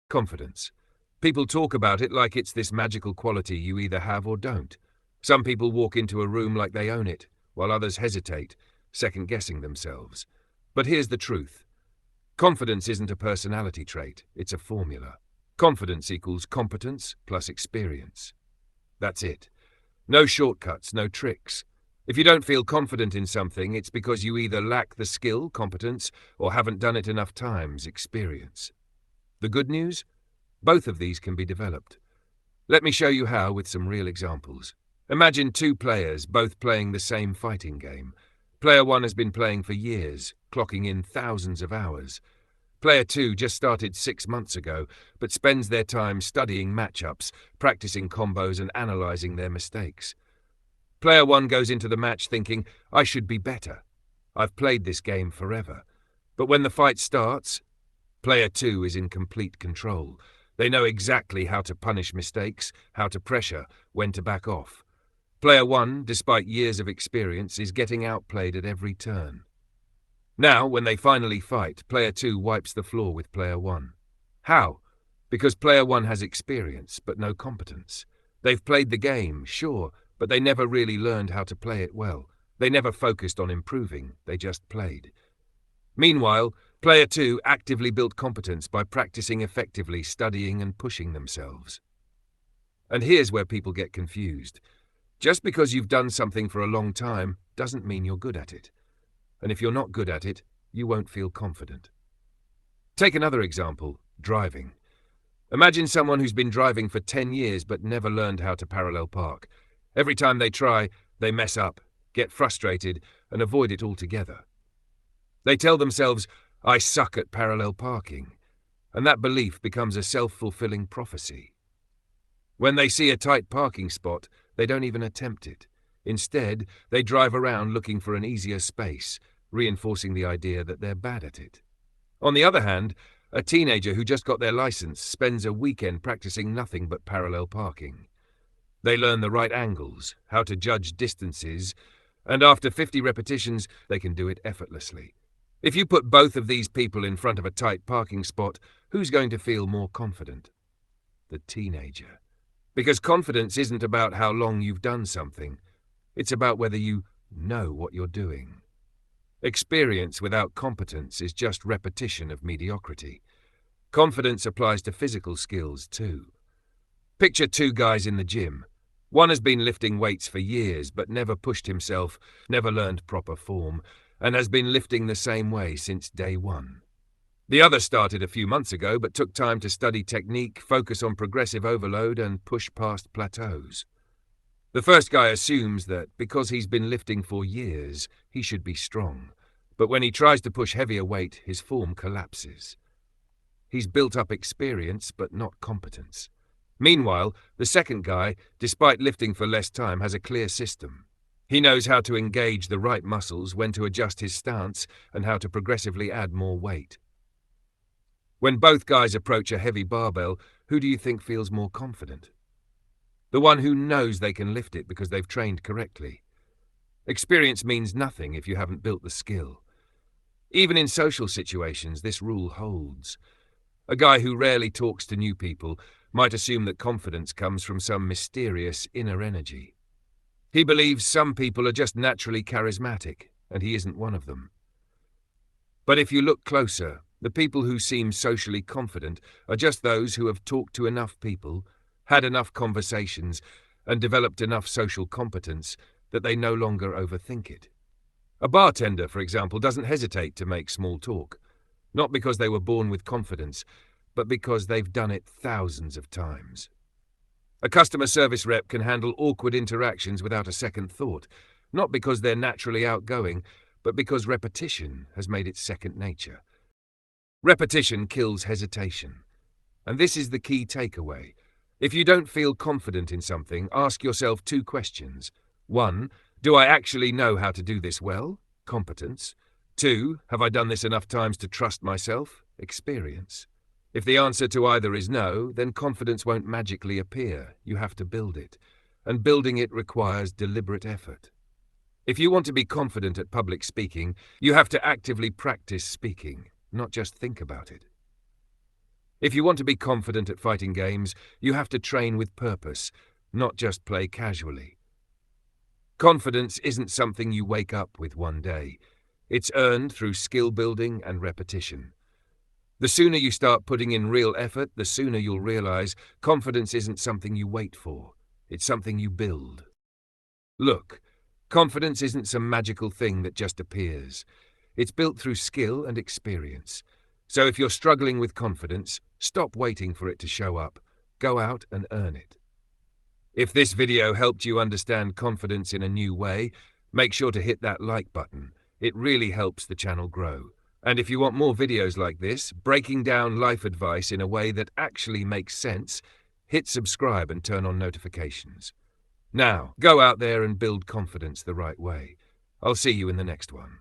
Confidence. People talk about it like it's this magical quality you either have or don't. Some people walk into a room like they own it, while others hesitate, second-guessing themselves. But here's the truth. Confidence isn't a personality trait, it's a formula. Confidence equals competence plus experience. That's it. No shortcuts, no tricks. If you don't feel confident in something, it's because you either lack the skill, competence, or haven't done it enough times, experience. The good news? Both of these can be developed. Let me show you how with some real examples. Imagine two players both playing the same fighting game. Player 1 has been playing for years, clocking in thousands of hours. Player 2 just started 6 months ago, but spends their time studying matchups, practicing combos and analysing their mistakes. Player 1 goes into the match thinking, I should be better. I've played this game forever. But when the fight starts, Player 2 is in complete control. They know exactly how to punish mistakes, how to pressure, when to back off. Player 1, despite years of experience, is getting outplayed at every turn. Now, when they finally fight, Player 2 wipes the floor with Player 1. How? Because Player 1 has experience, but no competence. They've played the game, sure, but they never really learned how to play it well. They never focused on improving, they just played. Meanwhile, Player 2 actively built competence by practicing effectively, studying and pushing themselves. And here's where people get confused. Just because you've done something for a long time doesn't mean you're good at it. And if you're not good at it, you won't feel confident. Take another example, driving. Imagine someone who's been driving for 10 years but never learned how to parallel park. Every time they try, they mess up, get frustrated, and avoid it altogether. They tell themselves, I suck at parallel parking, and that belief becomes a self-fulfilling prophecy. When they see a tight parking spot, they don't even attempt it. Instead, they drive around looking for an easier space, reinforcing the idea that they're bad at it. On the other hand, a teenager who just got their license spends a weekend practicing nothing but parallel parking. They learn the right angles, how to judge distances, and after 50 repetitions, they can do it effortlessly. If you put both of these people in front of a tight parking spot, who's going to feel more confident? The teenager. Because confidence isn't about how long you've done something. It's about whether you know what you're doing. Experience without competence is just repetition of mediocrity. Confidence applies to physical skills too. Picture two guys in the gym. One has been lifting weights for years but never pushed himself, never learned proper form, and has been lifting the same way since day one. The other started a few months ago but took time to study technique, focus on progressive overload, and push past plateaus. The first guy assumes that because he's been lifting for years, he should be strong. But when he tries to push heavier weight, his form collapses. He's built up experience but not competence. Meanwhile, the second guy, despite lifting for less time, has a clear system. He knows how to engage the right muscles, when to adjust his stance, and how to progressively add more weight. When both guys approach a heavy barbell, who do you think feels more confident? The one who knows they can lift it because they've trained correctly. Experience means nothing if you haven't built the skill. Even in social situations, this rule holds. A guy who rarely talks to new people might assume that confidence comes from some mysterious inner energy. He believes some people are just naturally charismatic, and he isn't one of them. But if you look closer, the people who seem socially confident are just those who have talked to enough people, had enough conversations, and developed enough social competence that they no longer overthink it. A bartender, for example, doesn't hesitate to make small talk, not because they were born with confidence, but because they've done it thousands of times. A customer service rep can handle awkward interactions without a second thought, not because they're naturally outgoing, but because repetition has made it second nature. Repetition kills hesitation. And this is the key takeaway. If you don't feel confident in something, ask yourself two questions. 1. Do I actually know how to do this well? Competence. 2. Have I done this enough times to trust myself? Experience. If the answer to either is no, then confidence won't magically appear. You have to build it. And building it requires deliberate effort. If you want to be confident at public speaking, you have to actively practice speaking, not just think about it. If you want to be confident at fighting games, you have to train with purpose, not just play casually. Confidence isn't something you wake up with one day. It's earned through skill building and repetition. The sooner you start putting in real effort, the sooner you'll realize confidence isn't something you wait for. It's something you build. Look, confidence isn't some magical thing that just appears. It's built through skill and experience. So if you're struggling with confidence, stop waiting for it to show up. Go out and earn it. If this video helped you understand confidence in a new way, make sure to hit that like button. It really helps the channel grow. And if you want more videos like this, breaking down life advice in a way that actually makes sense, hit subscribe and turn on notifications. Now, go out there and build confidence the right way. I'll see you in the next one.